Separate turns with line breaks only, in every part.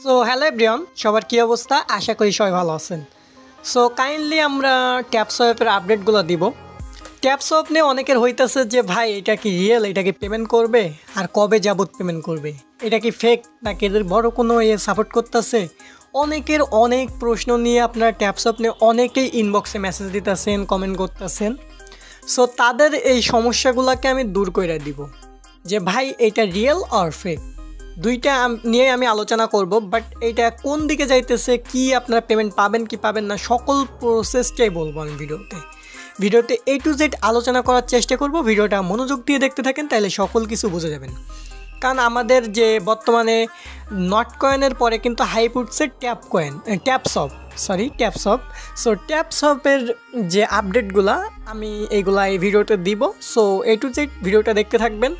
So hello everyone, সবার কী অবস্থা? আশা করি সবাই ভালো আছেন। সো কাইন্ডলি আমরা ট্যাপসপের আপডেটগুলো দিব। ট্যাপসপ নিয়ে অনেকের হইতেছে যে ভাই এটা কি রিয়েল, এটা কি পেমেন্ট করবে, আর কবে যাবত পেমেন্ট করবে, এটা কি ফেক নাকি এদের বড় কোনো সাপোর্ট করতেছে। অনেকের অনেক প্রশ্ন নিয়ে আপনারা ট্যাপসপ নিয়ে অনেকেই ইনবক্সে মেসেজ দিতেছেন, কমেন্ট করতেছেন। সো তাদের এই সমস্যাগুলোকে আমি দূর করে দিব যে ভাই এটা রিয়েল আর ফেক দুইটা নিয়ে আমি আলোচনা করব। বাট এইটা কোন দিকে যাইতেছে, কি আপনারা পেমেন্ট পাবেন কি পাবেন না, সকল প্রসেসটাই বলবো আমি ভিডিওতে A to Z আলোচনা করার চেষ্টা করব। ভিডিওটা মনোযোগ দিয়ে দেখতে থাকেন, তাহলে সকল কিছু বুঝে যাবেন। কারণ আমাদের যে বর্তমানে নট কয়েনের পরে কিন্তু হাইপ উঠছে ট্যাপসপ। সো ট্যাপসপের যে আপডেটগুলা আমি এইগুলা এই ভিডিওতে দিব। সো A to Z ভিডিওটা দেখতে থাকবেন।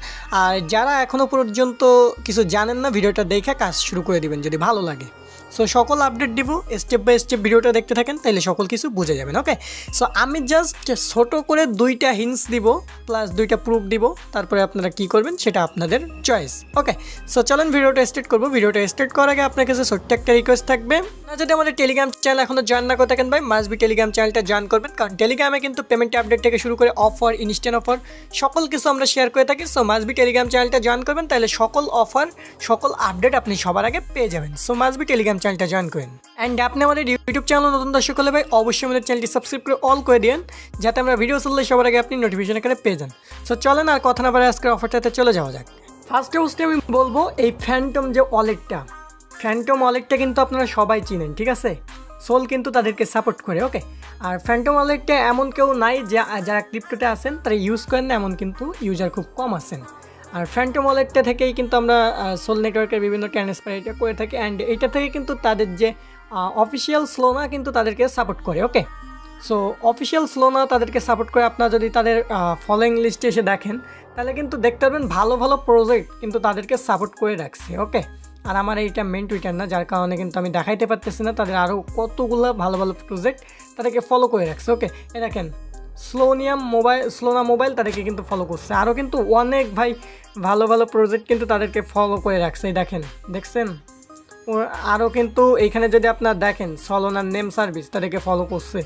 আর যারা এখনও পর্যন্ত কিছু জানেন না, ভিডিওটা দেখে কাজ শুরু করে দিবেন যদি ভালো লাগে। সো সকল আপডেট দিব, স্টেপ বাই স্টেপ ভিডিওটা দেখতে থাকেন, তাইলে সকল কিছু বুঝে যাবেন। ওকে, সো আমি জাস্ট ছোট করে দুইটা হিন্টস দিব প্লাস দুইটা প্রুফ দিব, তারপরে আপনারা কি করবেন সেটা আপনাদের চয়েস। ওকে, সো চলেন ভিডিওটা স্টার্ট করবো। ভিডিওটা স্টার্ট করার আগে আপনার কাছে ছোট্ট একটা রিকোয়েস্ট থাকবে, যদি আমাদের টেলিগ্রাম চ্যানেল এখনও জয়েন না করে থাকেন ভাই মাস্ট বি টেলিগ্রাম চ্যানেলটা জয়েন করবেন। কারণ টেলিগ্রামে কিন্তু পেমেন্ট আপডেট থেকে শুরু করে অফার, ইনস্ট্যান্ট অফার সকল কিছু আমরা শেয়ার করে থাকি। সো মাস্ট বি টেলিগ্রাম চ্যানেলটা জয়েন করবেন, তাহলে সকল অফার সকল আপডেট আপনি সবার আগে পেয়ে যাবেন। সো মাস্ট বি টেলিগ্রাম চ্যানেলটা জয়েন করেন। অ্যান্ড আপনি আমাদের ইউটিউব চ্যানেল নতুন দর্শক হলে ভাই অবশ্যই আমাদের চ্যানেলটি সাবস্ক্রাইব করে অল করে দিন, যাতে আমরা ভিডিও চললে সবার আগে আপনি নোটিফিকেশন এখানে পেয়ে যান। সো চলেন আর কথা না বলে আজকের অফারটাতে চলে যাওয়া যাক। ফার্স্টে আমি বলবো এই ফ্যান্টম যে ওয়ালেটটা কিন্তু আপনারা সবাই চিনেন, ঠিক আছে? সোল কিন্তু তাদেরকে সাপোর্ট করে। ওকে, আর ফ্যান্টম ওয়ালেটটা এমন কেউ নাই যে যারা ক্রিপ্টোতে আছেন তারা ইউজ করেন না, এমন কিন্তু ইউজার খুব কম আছেন। আর ফ্যান্টম ওয়ালেটটা থেকেই কিন্তু আমরা সোল নেটওয়ার্কের বিভিন্ন ট্রান্সফার এটা করে থাকি। অ্যান্ড এইটা থেকে কিন্তু তাদের যে অফিসিয়াল স্লোনা কিন্তু তাদেরকে সাপোর্ট করে। ওকে, সো অফিসিয়াল স্লোনা তাদেরকে সাপোর্ট করে। আপনারা যদি তাদের ফলোয়িং লিস্টে এসে দেখেন, তাহলে কিন্তু দেখতে পারবেন ভালো ভালো প্রজেক্ট কিন্তু তাদেরকে সাপোর্ট করে রাখছে। ওকে, আর আমার এইটা মেন টুইটার না, যার কারণে কিন্তু আমি দেখাইতে পারতেছি না। তাদের আরও কতগুলো ভালো ভালো প্রজেক্ট তাদেরকে ফলো করে রাখছে। ওকে, এ দেখেন স্লোনা মোবাইল তাদেরকে কিন্তু ফলো করছে। আরও কিন্তু অনেক ভাই ভালো ভালো প্রজেক্ট কিন্তু তাদেরকে ফলো করে রাখছে। দেখছেন? আরও কিন্তু এইখানে যদি আপনার দেখেন সলোনার নেম সার্ভিস তাদেরকে ফলো করছে।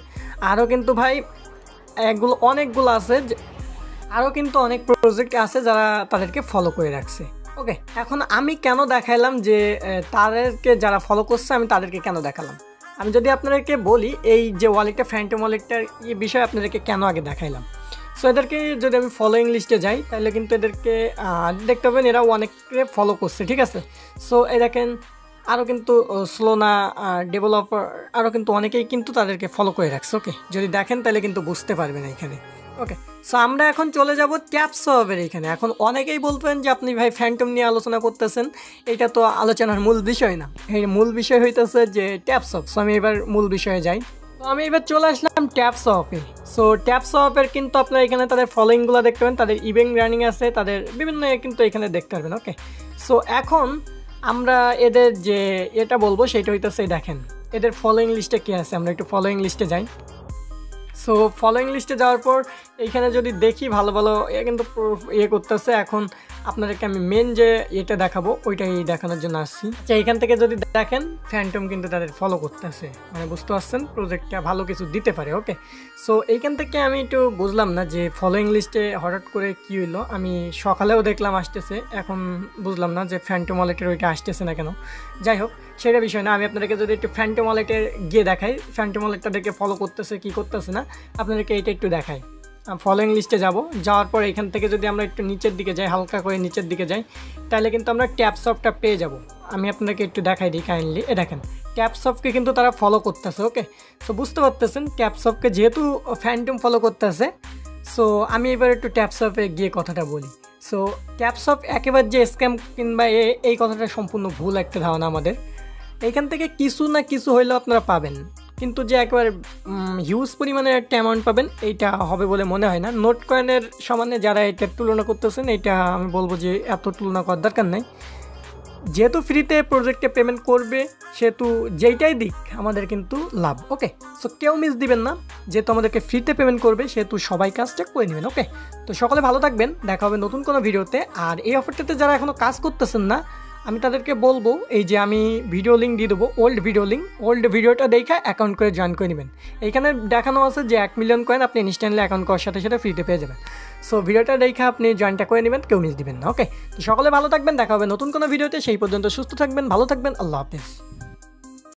আরও কিন্তু ভাই অনেকগুলো আছে, আরও কিন্তু অনেক প্রজেক্ট আছে যারা তাদেরকে ফলো করে রাখছে। ওকে, এখন আমি কেন দেখাইলাম যে তাদেরকে যারা ফলো করছে আমি তাদেরকে কেন দেখালাম, আমি যদি আপনাদেরকে বলি এই যে ওয়ালেটটা ফ্যান্টম ওয়ালেটটার এই বিষয়ে আপনাদেরকে কেন আগে দেখাইলাম। সো এদেরকে যদি আমি ফলোয়িং লিস্টে যাই, তাহলে কিন্তু এদেরকে দেখতে পাবেন এরা অনেকে ফলো করছে, ঠিক আছে? সো এই দেখেন আরও কিন্তু স্লোনা ডেভেলপার আরও কিন্তু অনেকেই কিন্তু তাদেরকে ফলো করে রাখছে। ওকে, যদি দেখেন তাহলে কিন্তু বুঝতে পারবেন এখানে। ওকে, সো আমরা এখন চলে যাব ট্যাপসপের এইখানে। এখন অনেকেই বলবেন যে আপনি ভাই ফ্যান্টম নিয়ে আলোচনা করতেছেন, এটা তো আলোচনার মূল বিষয় না। এই মূল বিষয় হইতেছে যে ট্যাপসপ। সো আমি এবার মূল বিষয়ে যাই। তো আমি এবার চলে আসলাম ট্যাপসপে। সো ট্যাপসপের কিন্তু আপনার এখানে তাদের ফলোয়িংগুলো দেখতে পাবেন, তাদের ইভেন্ট রানিং আছে, তাদের বিভিন্ন কিন্তু এখানে দেখতে পারবেন। ওকে, সো এখন আমরা এদের যে এটা বলবো সেটা হইতেছে দেখেন এদের ফলোয়িং লিস্টে কী আছে। আমরা একটু ফলোয়িং লিস্টে যাই। সো ফলোয়িং লিস্টে যাওয়ার পর এইখানে যদি দেখি ভালো ভালো কিন্তু করতেছে। এখন আপনাদেরকে আমি মেন যে এটা দেখাবো ওইটাই দেখানোর জন্য আসছি। আচ্ছা, এইখান থেকে যদি দেখেন ফ্যান্টম কিন্তু তাদের ফলো করতেছে, মানে বুঝতে পারছেন প্রজেক্টটা ভালো কিছু দিতে পারে। ওকে, সো এইখান থেকে আমি একটু বুঝলাম না যে ফলোয়িং লিস্টে হঠাৎ করে কী হইলো। আমি সকালেও দেখলাম আসতেছে, এখন বুঝলাম না যে ফ্যান্টম ওয়ালেটের ওইটা আসতেছে না কেন। যাই হোক, সেটা বিষয় না। আমি আপনাদেরকে যদি একটু ফ্যান্টম ওয়ালেটে গিয়ে দেখাই ফ্যান্টম ওয়ালেট তাদেরকে ফলো করতেছে কি করতেছে না, আপনাদেরকে এইটা একটু দেখাই। ফলোয়িং লিস্টে যাওয়ার পর এখান থেকে যদি আমরা একটু নিচের দিকে যাই, হালকা করে নিচের দিকে যাই, তাহলে কিন্তু আমরা ট্যাপসপটা পেয়ে যাব। আমি আপনাদেরকে একটু দেখাই দিই কাইন্ডলি। দেখেন ট্যাপসপকে কিন্তু তারা ফলো করতেছে। ওকে, সো বুঝতে পারতেছেন ট্যাপসপকে যেহেতু ফ্যান্টম ফলো করতেছে। সো আমি এবার একটু ট্যাপসপে গিয়ে কথাটা বলি। সো ট্যাপসপ একেবারে যে স্ক্যাম কিংবা এই কথাটা সম্পূর্ণ ভুল একটা ধারণা আমাদের। এইখান থেকে কিছু না কিছু হইলেও আপনারা পাবেন, কিন্তু যে একেবারে হিউজ পরিমাণের একটা অ্যামাউন্ট পাবেন এইটা হবে বলে মনে হয় না। নোট কয়েনের সমানে যারা এটার তুলনা করতেছেন, এইটা আমি বলবো যে এত তুলনা করার দরকার নাই। যেহেতু ফ্রিতে প্রজেক্টে পেমেন্ট করবে, সেহেতু যেইটাই দিক আমাদের কিন্তু লাভ। ওকে, সো কেউ মিস দিবেন না, যেহেতু আমাদেরকে ফ্রিতে পেমেন্ট করবে সেহেতু সবাই কাজটা করে নেবেন। ওকে, তো সকলে ভালো থাকবেন, দেখা হবে নতুন কোনো ভিডিওতে। আর এই অফারটাতে যারা এখনও কাজ করতেছেন না, আমি তাদেরকে বলবো এই যে আমি ভিডিও লিঙ্ক দিয়ে দেবো, ওল্ড ভিডিওটা দেখে অ্যাকাউন্ট করে জয়েন করে নেবেন। এইখানে দেখানো আছে যে 1 মিলিয়ন কয়েন আপনি ইনস্ট্যান্টলি অ্যাকাউন্ট করার সাথে সাথে ফ্রিতে পেয়ে যাবেন। সো ভিডিওটা দেখে আপনি জয়েনটা করে নেবেন, কেউ মিস দিবেন না। ওকে, তো সকলে ভালো থাকবেন, দেখা হবে নতুন কোনো ভিডিওতে। সেই পর্যন্ত সুস্থ থাকবেন, ভালো থাকবেন, আল্লাহ হাফেজ।